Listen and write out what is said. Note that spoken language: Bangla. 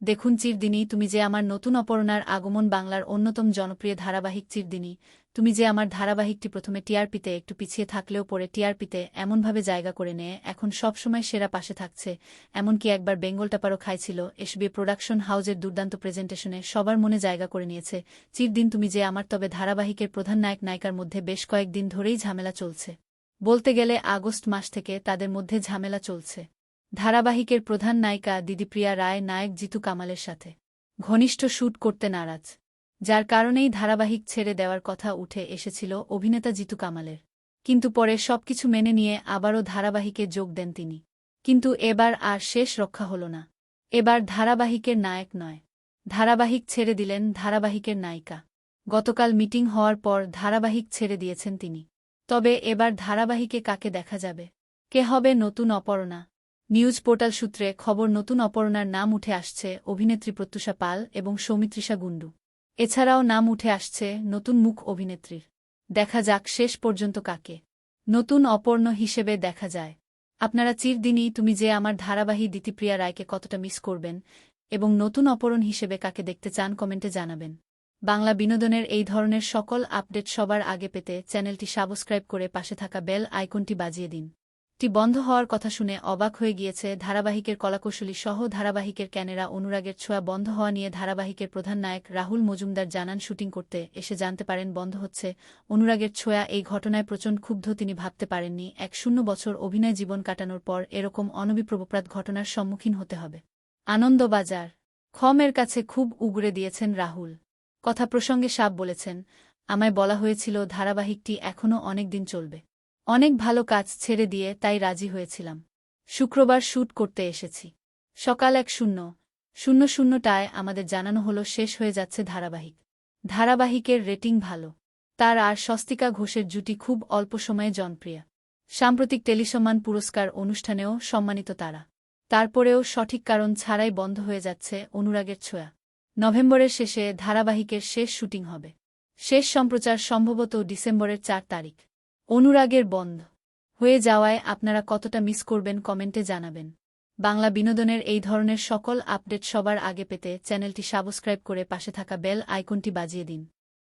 দেখুন চিরদিনই তুমি যে আমার নতুন অপর্ণার আগমন বাংলার অন্যতম জনপ্রিয় ধারাবাহিক চিরদিনই তুমি যে আমার ধারাবাহিকটি প্রথমে টিআরপিতে একটু পিছিয়ে থাকলেও পরে টিআরপিতে এমনভাবে জায়গা করে নিয়ে এখন সবসময় সেরা পাশে থাকছে, এমনকি একবার বেঙ্গল টাপারও খাইছিল। এসবি প্রোডাকশন হাউজের দুর্দান্ত প্রেজেন্টেশনে সবার মনে জায়গা করে নিয়েছে চিরদিন তুমি যে আমার। তবে ধারাবাহিকের প্রধান নায়ক নায়িকার মধ্যে বেশ কয়েকদিন ধরেই ঝামেলা চলছে। বলতে গেলে আগস্ট মাস থেকে তাদের মধ্যে ঝামেলা চলছে। ধারাবাহিকের প্রধান নায়িকা দিদিপ্রিয়া রায় নায়ক জিতু কামালের সাথে ঘনিষ্ঠ শ্যুট করতে নারাজ, যার কারণেই ধারাবাহিক ছেড়ে দেওয়ার কথা উঠে এসেছিল অভিনেতা জিতু কামালের। কিন্তু পরে সবকিছু মেনে নিয়ে আবারও ধারাবাহিকে যোগ দেন তিনি। কিন্তু এবার আর শেষ রক্ষা হল না। এবার ধারাবাহিকের নায়ক নয়, ধারাবাহিক ছেড়ে দিলেন ধারাবাহিকের নায়িকা। গতকাল মিটিং হওয়ার পর ধারাবাহিক ছেড়ে দিয়েছেন তিনি। তবে এবার ধারাবাহিকে কাকে দেখা যাবে, কে হবে নতুন অপর্ণা? নিউজ পোর্টাল সূত্রে খবর, নতুন অপর্ণার নাম উঠে আসছে অভিনেত্রী প্রত্যুষা পাল এবং সৌমিত্রিষা গুন্ডু। এছাড়াও নাম উঠে আসছে নতুন মুখ অভিনেত্রীর। দেখা যাক শেষ পর্যন্ত কাকে নতুন অপর্ণ হিসেবে দেখা যায়। আপনারা চিরদিনই তুমি যে আমার ধারাবাহিক দিদিপ্রিয়া রায়কে কতটা মিস করবেন এবং নতুন অপর্ণ হিসেবে কাকে দেখতে চান কমেন্টে জানাবেন। বাংলা বিনোদনের এই ধরনের সকল আপডেট সবার আগে পেতে চ্যানেলটি সাবস্ক্রাইব করে পাশে থাকা বেল আইকনটি বাজিয়ে দিন। টি বন্ধ হওয়ার কথা শুনে অবাক হয়ে গিয়েছে ধারাবাহিকের কলাকৌশলী সহ ধারাবাহিকের ক্যামেরা। অনুরাগের ছোঁয়া বন্ধ হওয়া নিয়ে ধারাবাহিকের প্রধান নায়ক রাহুল মজুমদার জানান, শুটিং করতে এসে জানতে পারেন বন্ধ হচ্ছে অনুরাগের ছোঁয়া। এই ঘটনায় প্রচণ্ড ক্ষুব্ধ তিনি, ভাবতে পারেননি ১০ বছর অভিনয় জীবন কাটানোর পর এরকম অনভিপ্রবপ্রাত ঘটনার সম্মুখীন হতে হবে। আনন্দবাজার খমের কাছে খুব উগরে দিয়েছেন রাহুল। কথা প্রসঙ্গে সাপ বলেছেন, আমায় বলা হয়েছিল ধারাবাহিকটি এখনও অনেক দিন চলবে। অনেক ভালো কাজ ছেড়ে দিয়ে তাই রাজি হয়েছিলাম। শুক্রবার শ্যুট করতে এসেছি। সকাল ১:০০টায় আমাদের জানানো হলো শেষ হয়ে যাচ্ছে ধারাবাহিক। ধারাবাহিকের রেটিং ভালো, তার আর স্বস্তিকা ঘোষের জুটি খুব অল্প সময়ে জনপ্রিয়। সাম্প্রতিক টেলিসম্মান পুরস্কার অনুষ্ঠানেও সম্মানিত তারা। তারপরেও সঠিক কারণ ছাড়াই বন্ধ হয়ে যাচ্ছে অনুরাগের ছোঁয়া। নভেম্বরের শেষে ধারাবাহিকের শেষ শুটিং হবে। শেষ সম্প্রচার সম্ভবত ডিসেম্বরের ৪ তারিখ। অনুরাগের বন্ধ হয়ে যাওয়ায় আপনারা কতটা মিস করবেন কমেন্টে জানাবেন। বাংলা বিনোদনের এই ধরনের সকল আপডেট সবার আগে পেতে চ্যানেলটি সাবস্ক্রাইব করে পাশে থাকা বেল আইকনটি বাজিয়ে দিন।